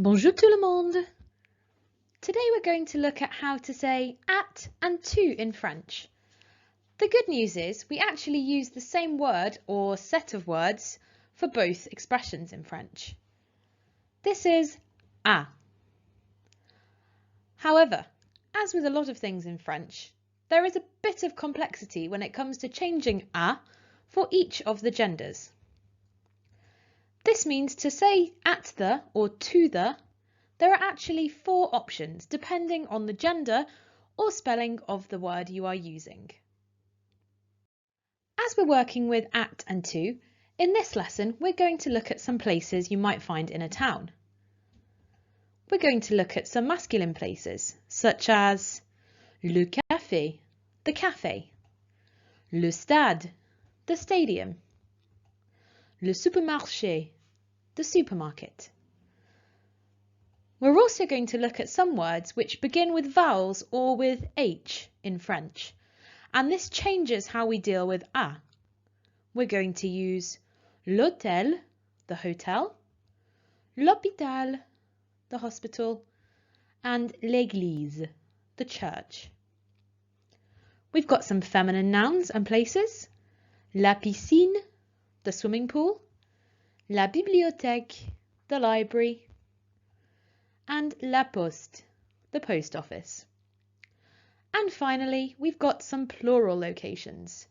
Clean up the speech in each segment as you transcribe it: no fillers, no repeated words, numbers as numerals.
Bonjour tout le monde! Today we're going to look at how to say at and to in French. The good news is we actually use the same word or set of words for both expressions in French. This is à. However, as with a lot of things in French, there is a bit of complexity when it comes to changing à for each of the genders. This means to say at the or to the, there are actually 4 options depending on the gender or spelling of the word you are using. As we're working with at and to, in this lesson we're going to look at some places you might find in a town. We're going to look at some masculine places, such as le café, the cafe, le stade, the stadium, le supermarché, the supermarket. We're also going to look at some words which begin with vowels or with H in French, and this changes how we deal with à. We're going to use l'hôtel, the hotel, l'hôpital, the hospital, and l'église, the church. We've got some feminine nouns and places: la piscine, the swimming pool, la bibliothèque, the library, and la poste, the post office. And finally, we've got some plural locations: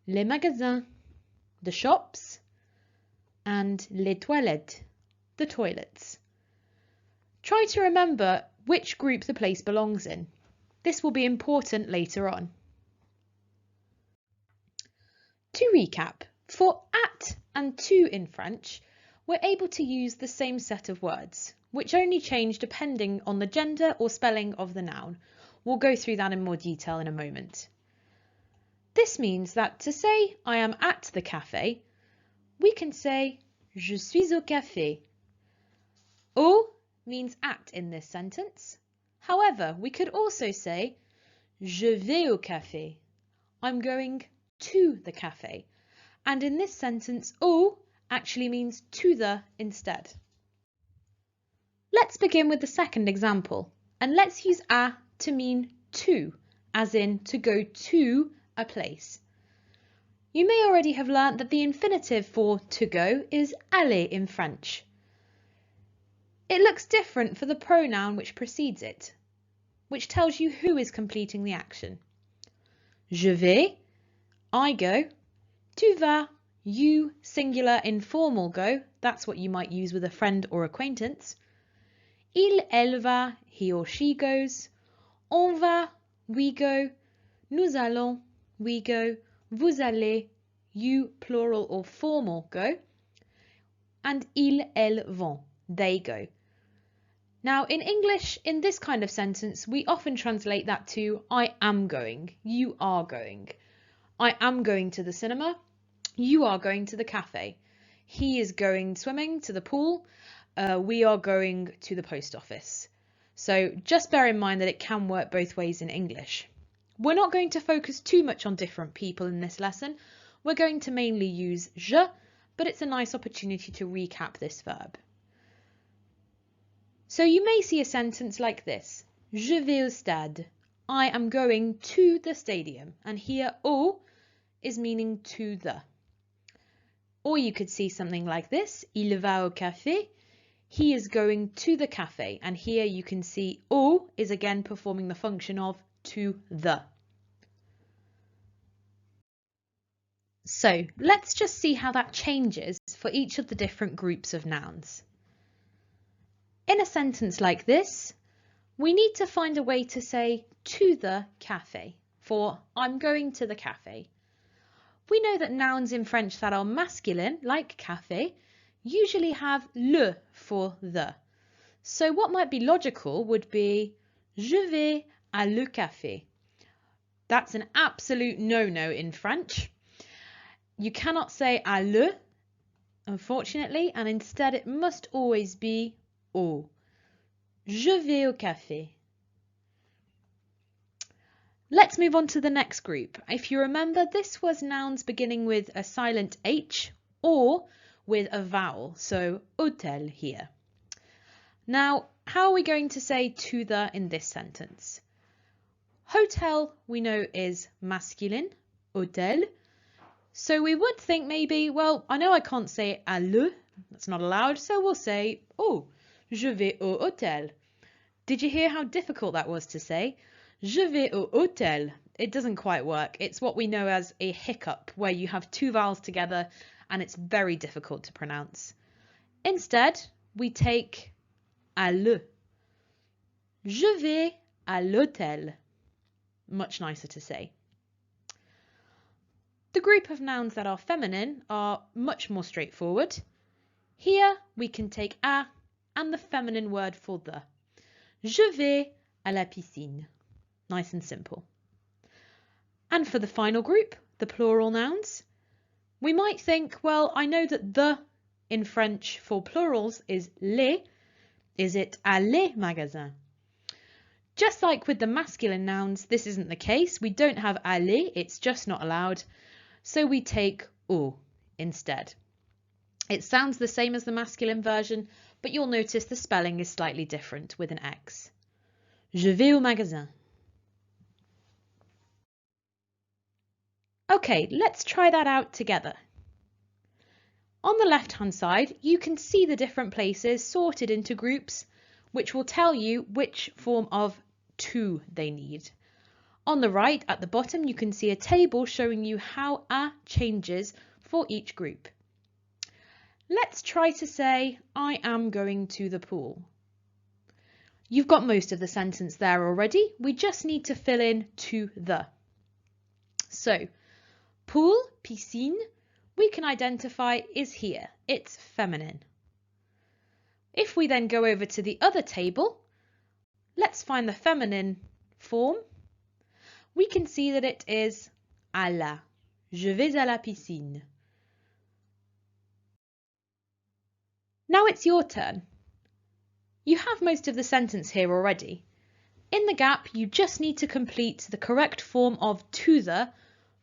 les magasins, the shops, and les toilettes, the toilets. Try to remember which group the place belongs in. This will be important later on. To recap, for at and to in French, we're able to use the same set of words, which only change depending on the gender or spelling of the noun. We'll go through that in more detail in a moment. This means that to say I am at the cafe, we can say je suis au café. Au means at in this sentence. However, we could also say je vais au café. I'm going to the cafe. And in this sentence, au actually means to the instead. Let's begin with the second example, and let's use à to mean to, as in to go to a place. You may already have learnt that the infinitive for to go is aller in French. It looks different for the pronoun which precedes it, which tells you who is completing the action. Je vais, I go. Tu vas, you, singular, informal go. That's what you might use with a friend or acquaintance. Il, elle va, he or she goes. On va, we go. Nous allons, we go. Vous allez, you, plural or formal, go. And ils, elles vont, they go. Now in English, in this kind of sentence, we often translate that to I am going, you are going. I am going to the cinema, you are going to the cafe. He is going swimming to the pool, we are going to the post office. So just bear in mind that it can work both ways in English. We're not going to focus too much on different people in this lesson. We're going to mainly use je, but it's a nice opportunity to recap this verb. So you may see a sentence like this: Je vais au stade. I am going to the stadium. And here au is meaning to the. Or you could see something like this: Il va au café. He is going to the cafe. And here you can see au is again performing the function of to the. So let's just see how that changes for each of the different groups of nouns. In a sentence like this, we need to find a way to say to the cafe for I'm going to the cafe. We know that nouns in French that are masculine, like café, usually have le for the. So what might be logical would be je vais à le café. That's an absolute no-no in French. You cannot say à le, unfortunately, and instead it must always be au. Je vais au café. Let's move on to the next group. If you remember, this was nouns beginning with a silent H or with a vowel, so hôtel here. Now, how are we going to say to the in this sentence? Hotel we know is masculine, hôtel. So we would think maybe, well, I know I can't say à le, that's not allowed, so we'll say, oh, je vais au hôtel. Did you hear how difficult that was to say? Je vais au hôtel. It doesn't quite work. It's what we know as a hiccup, where you have two vowels together and it's very difficult to pronounce. Instead, we take à le. Je vais à l'hôtel. Much nicer to say. The group of nouns that are feminine are much more straightforward. Here we can take à and the feminine word for the. Je vais à la piscine. Nice and simple. And for the final group, the plural nouns, we might think, well, I know that the in French for plurals is les. Is it à les magasins? Just like with the masculine nouns, this isn't the case. We don't have aller, it's just not allowed. So we take au instead. It sounds the same as the masculine version, but you'll notice the spelling is slightly different with an X. Je vais au magasin. Okay, let's try that out together. On the left-hand side, you can see the different places sorted into groups, which will tell you which form of to they need. On the right, at the bottom, you can see a table showing you how a changes for each group. Let's try to say, I am going to the pool. You've got most of the sentence there already. We just need to fill in to the. So, pool, piscine, we can identify is here. It's feminine. If we then go over to the other table, let's find the feminine form. We can see that it is à la. Je vais à la piscine. Now it's your turn. You have most of the sentence here already. In the gap, you just need to complete the correct form of to the,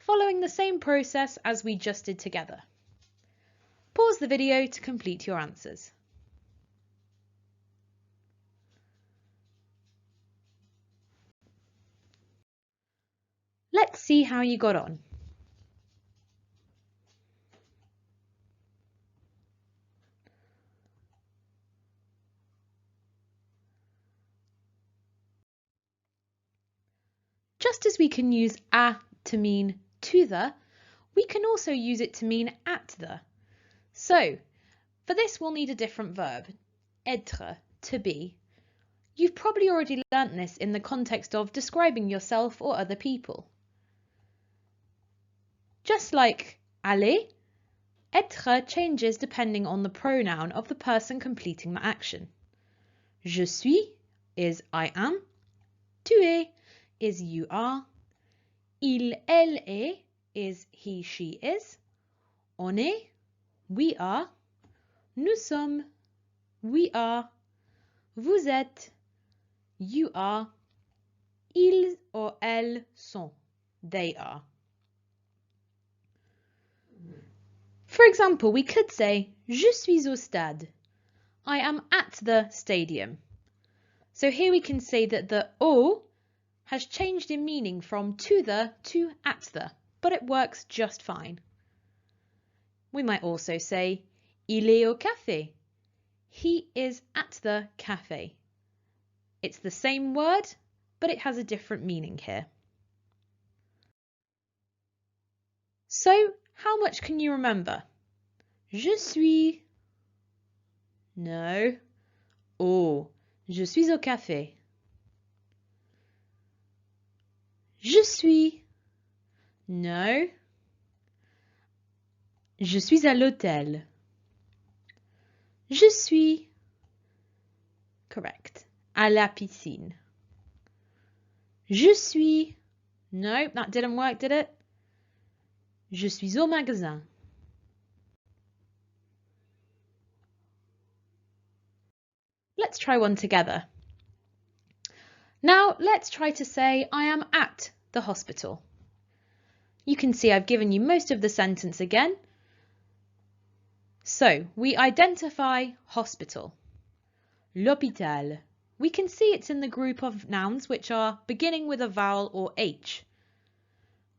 following the same process as we just did together. Pause the video to complete your answers. Let's see how you got on. Just as we can use à to mean to the, we can also use it to mean at the. So, for this we'll need a different verb, être, to be. You've probably already learnt this in the context of describing yourself or other people. Just like aller, être changes depending on the pronoun of the person completing the action. Je suis is I am, tu es is you are, il, elle est is he, she is, on est, we are, nous sommes, we are, vous êtes, you are, ils or elles sont, they are. For example, we could say, je suis au stade. I am at the stadium. So here we can say that the au has changed in meaning from to the to at the, but it works just fine. We might also say, il est au café. He is at the cafe. It's the same word, but it has a different meaning here. So, how much can you remember? Je suis. No. Oh, je suis au café. Je suis. No. Je suis à l'hôtel. Je suis. Correct. À la piscine. Je suis. No, that didn't work, did it? Je suis au magasin. Let's try one together. Now let's try to say I am at the hospital. You can see I've given you most of the sentence again. So we identify hospital. L'hôpital. We can see it's in the group of nouns which are beginning with a vowel or H.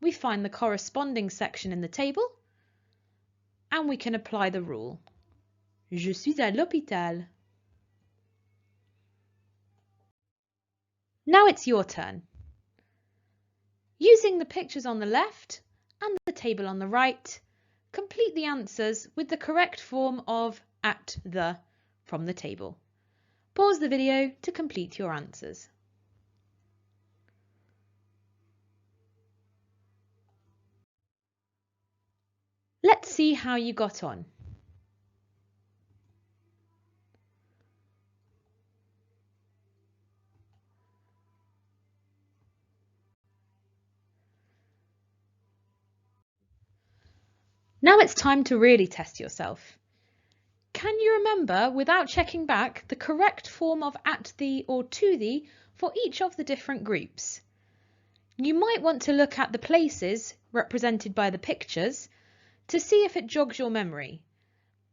We find the corresponding section in the table and we can apply the rule. Je suis à l'hôpital. Now it's your turn. Using the pictures on the left and the table on the right, complete the answers with the correct form of at the from the table. Pause the video to complete your answers. Let's see how you got on. Now it's time to really test yourself. Can you remember, without checking back, the correct form of at the or to the for each of the different groups? You might want to look at the places represented by the pictures to see if it jogs your memory.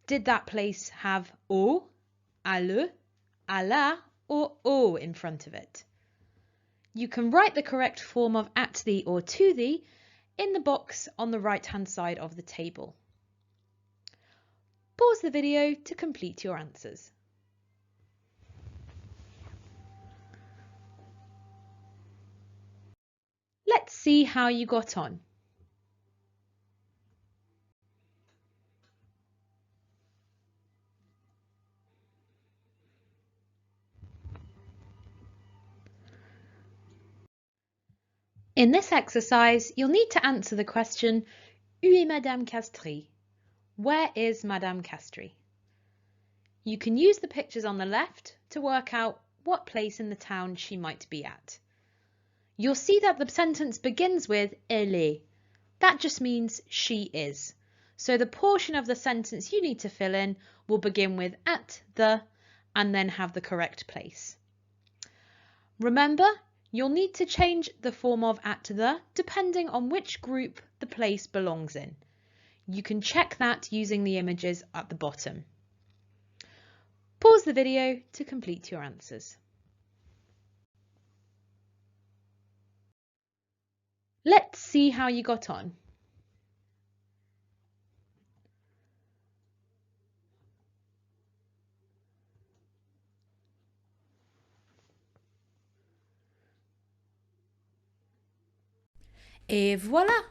Did that place have au, à le, à la, or au in front of it? You can write the correct form of at the or to the in the box on the right-hand side of the table. Pause the video to complete your answers. Let's see how you got on. In this exercise, you'll need to answer the question, Où est Madame Castree? Where is Madame Castree? You can use the pictures on the left to work out what place in the town she might be at. You'll see that the sentence begins with elle est. That just means she is. So the portion of the sentence you need to fill in will begin with at the and then have the correct place. Remember, you'll need to change the form of at the depending on which group the place belongs in. You can check that using the images at the bottom. Pause the video to complete your answers. Let's see how you got on. Et voilà!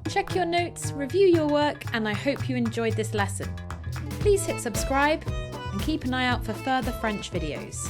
Check your notes, review your work, and I hope you enjoyed this lesson. Please hit subscribe and keep an eye out for further French videos.